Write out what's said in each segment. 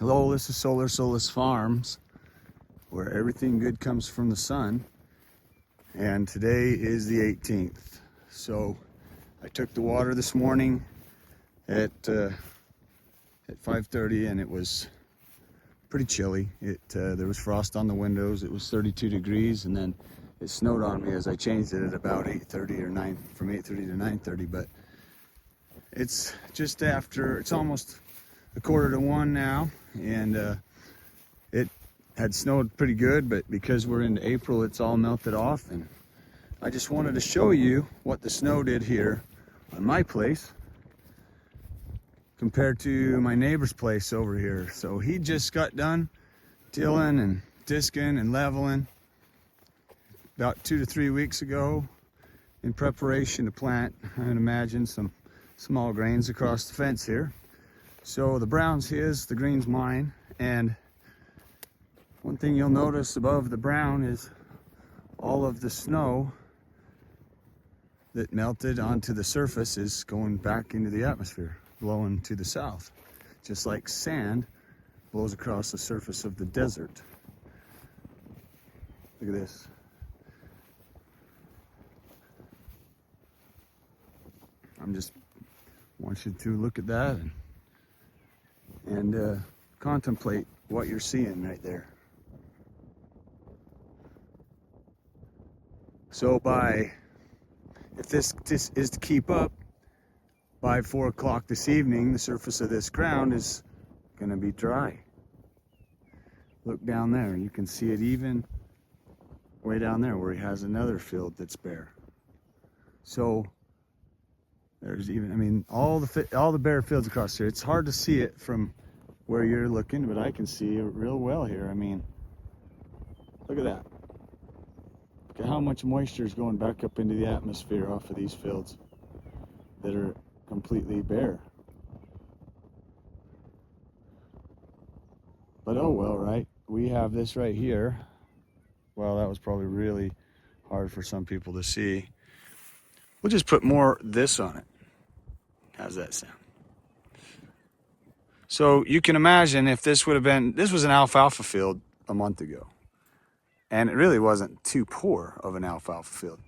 Hello, this is Solus Farms, where everything good comes from the sun. And today is the 18th. So I took the water this morning at 5:30, and it was pretty chilly. There was frost on the windows. It was 32 degrees, and then it snowed on me as I changed it at about 8:30 or 9, from 8:30 to 9:30. But it's just after, it's almost a quarter to 1 now, and it had snowed pretty good, but because we're into April, it's all melted off. And I just wanted to show you what the snow did here on my place compared to my neighbor's place over here. So he just got done tilling and disking and leveling about 2 to 3 weeks ago in preparation to plant, I would imagine, some small grains across the fence here. So the brown's his, the green's mine. And one thing you'll notice above the brown is all of the snow that melted onto the surface is going back into the atmosphere, blowing to the south, just like sand blows across the surface of the desert. Look at this. Just want you to look at that and contemplate what you're seeing right there. So if this is to keep up, by 4 o'clock this evening, the surface of this ground is going to be dry. Look down there, you can see it even way down there where he has another field that's bare. So there's even, I mean, all the bare fields across here. It's hard to see it from where you're looking, but I can see it real well here. I mean, look at that. Look at how much moisture is going back up into the atmosphere off of these fields that are completely bare. But oh well, right? We have this right here. Well, that was probably really hard for some people to see. We'll just put more this on it. How's that sound? So you can imagine if this would have been, this was an alfalfa field a month ago. And it really wasn't too poor of an alfalfa field.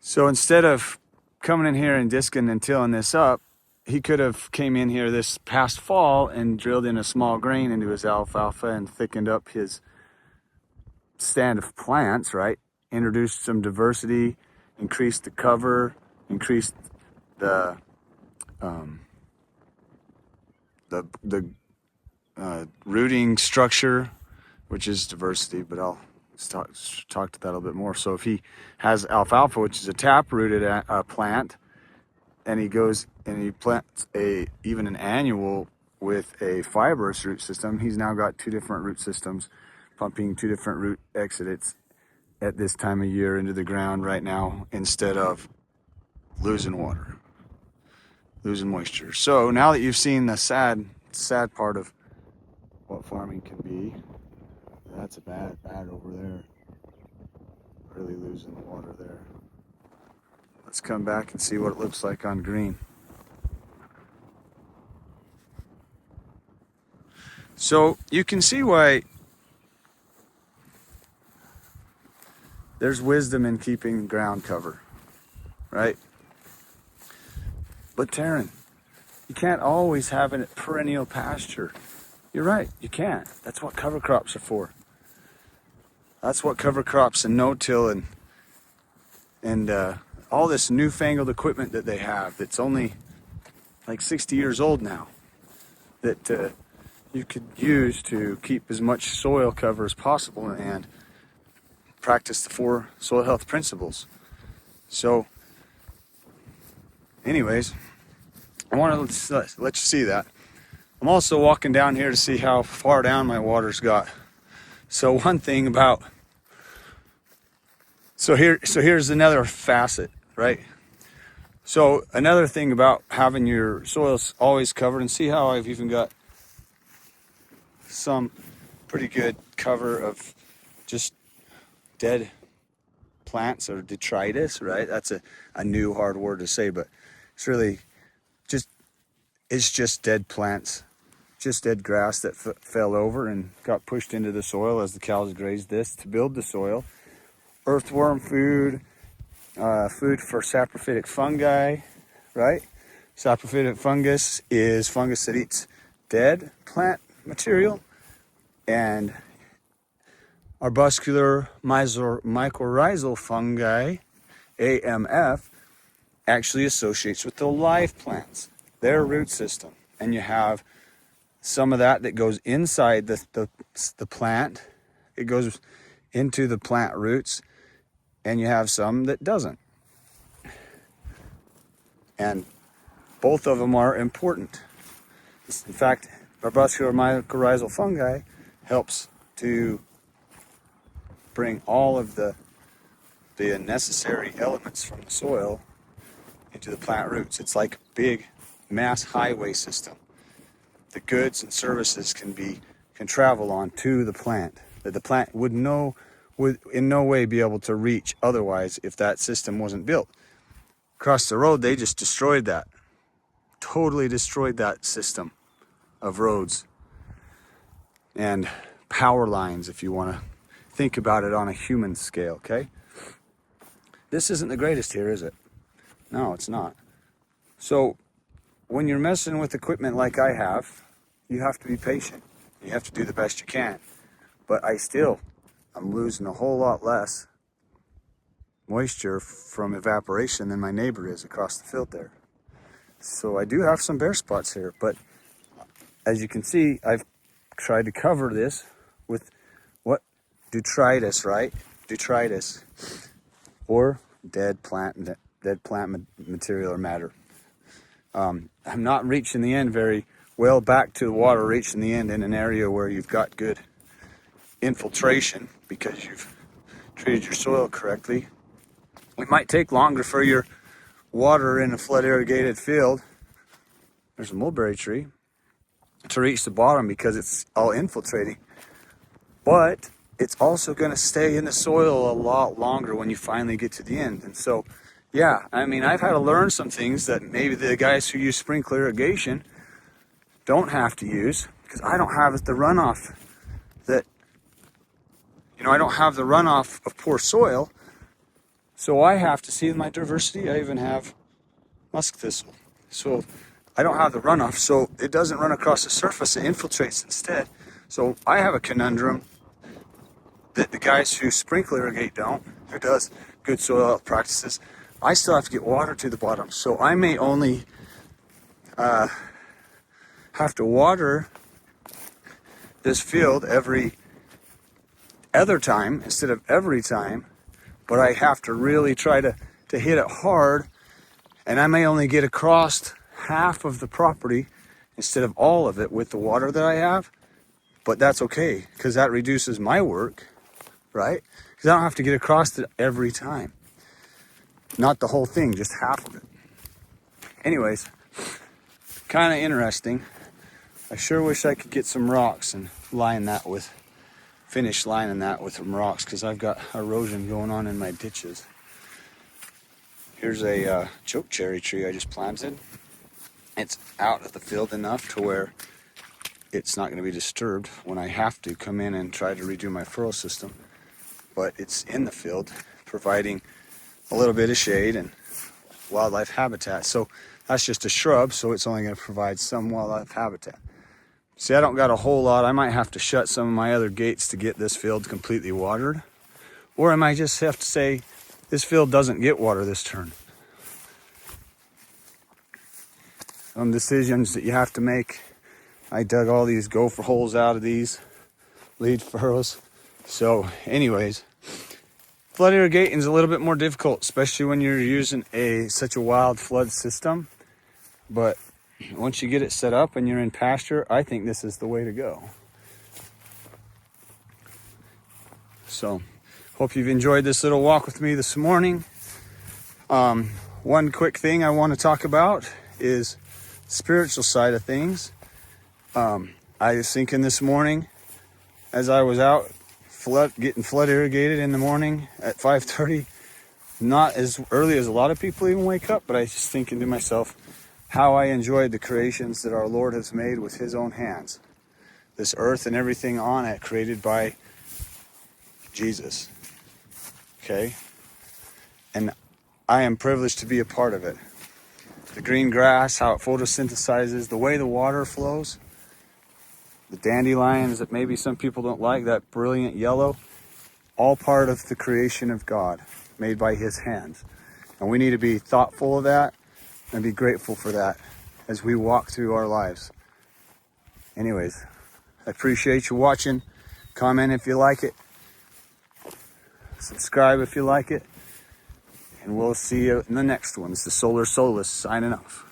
So instead of coming in here and disking and tilling this up, he could have came in here this past fall and drilled in a small grain into his alfalfa and thickened up his stand of plants, right? Introduced some diversity, increased the cover, increased the rooting structure, which is diversity, but I'll talk to that a little bit more. So if he has alfalfa, which is a tap-rooted plant, and he goes and he plants even an annual with a fibrous root system, he's now got 2 different root systems pumping 2 different root exudates at this time of year into the ground right now, instead of losing water, losing moisture. So now that you've seen the sad part of what farming can be, that's a bad over there. Really losing the water there. Let's come back and see what it looks like on green. So you can see why there's wisdom in keeping ground cover, right? But Taryn, you can't always have a perennial pasture. You're right, you can't. That's what cover crops are for. That's what cover crops and no-till and all this newfangled equipment that they have that's only like 60 years old now, that you could use to keep as much soil cover as possible and practice the 4 soil health principles. So anyways, I want to let you see that. I'm also walking down here to see how far down my water's got. So one thing about, so here's another facet, right? So another thing about having your soils always covered, and see how I've even got some pretty good cover of just dead plants or detritus, right? That's a new hard word to say, but it's really just, it's just dead plants just dead grass that fell over and got pushed into the soil as the cows grazed this to build the soil. Earthworm food, food for saprophytic fungi, right? Saprophytic fungus is fungus that eats dead plant material, and arbuscular mycorrhizal fungi, AMF, actually associates with the live plants, their root system. And you have some of that goes inside the plant. It goes into the plant roots, and you have some that doesn't. And both of them are important. In fact, arbuscular mycorrhizal fungi helps to bring all of the necessary elements from the soil into the plant roots. It's like a big mass highway system. The goods and services can travel on to the plant that the plant would in no way be able to reach otherwise if that system wasn't built. Across the road, they just destroyed that. Totally destroyed that system of roads and power lines, if you want to think about it on a human scale, okay? This isn't the greatest here, is it? No, it's not. So when you're messing with equipment like I have, you have to be patient. You have to do the best you can. But I'm losing a whole lot less moisture from evaporation than my neighbor is across the field there. So I do have some bare spots here, but as you can see, I've tried to cover this with detritus, right? Detritus, or dead plant material or matter. I'm not reaching the end very well back to the water, reaching the end in an area where you've got good infiltration because you've treated your soil correctly. It might take longer for your water in a flood irrigated field. There's a mulberry tree to reach the bottom because it's all infiltrating, but it's also going to stay in the soil a lot longer when you finally get to the end. And so, yeah, I mean, I've had to learn some things that maybe the guys who use sprinkler irrigation don't have to use, because I don't have the runoff I don't have the runoff of poor soil. So I have to see my diversity. I even have musk thistle. So I don't have the runoff, so it doesn't run across the surface, it infiltrates instead. So I have a conundrum that the guys who sprinkler irrigate don't, who does good soil health practices. I still have to get water to the bottom. So I may only have to water this field every other time instead of every time, but I have to really try to hit it hard, and I may only get across half of the property instead of all of it with the water that I have, but that's okay, because that reduces my work, right? Because I don't have to get across it every time. Not the whole thing, just half of it. Anyways, kind of interesting. I sure wish I could get some rocks and finish lining that with some rocks, because I've got erosion going on in my ditches. Here's a chokecherry tree I just planted. It's out of the field enough to where it's not going to be disturbed when I have to come in and try to redo my furrow system. But it's in the field, providing a little bit of shade and wildlife habitat. So that's just a shrub, so it's only going to provide some wildlife habitat. See, I don't got a whole lot. I might have to shut some of my other gates to get this field completely watered. Or I might just have to say, this field doesn't get water this turn. Some decisions that you have to make. I dug all these gopher holes out of these lead furrows. So anyways, flood irrigating is a little bit more difficult, especially when you're using such a wild flood system. But once you get it set up and you're in pasture, I think this is the way to go. So, hope you've enjoyed this little walk with me this morning. One quick thing I want to talk about is the spiritual side of things. I was thinking this morning, as I was out getting flood irrigated in the morning at 5:30, not as early as a lot of people even wake up, but I was just thinking to myself, how I enjoyed the creations that our Lord has made with his own hands. This earth and everything on it created by Jesus. Okay? And I am privileged to be a part of it. The green grass, how it photosynthesizes, the way the water flows, the dandelions that maybe some people don't like, that brilliant yellow, all part of the creation of God, made by his hands. And we need to be thoughtful of that and be grateful for that as we walk through our lives. Anyways, I appreciate you watching. Comment if you like it. Subscribe if you like it. And we'll see you in the next one. It's the Solar Solus signing off.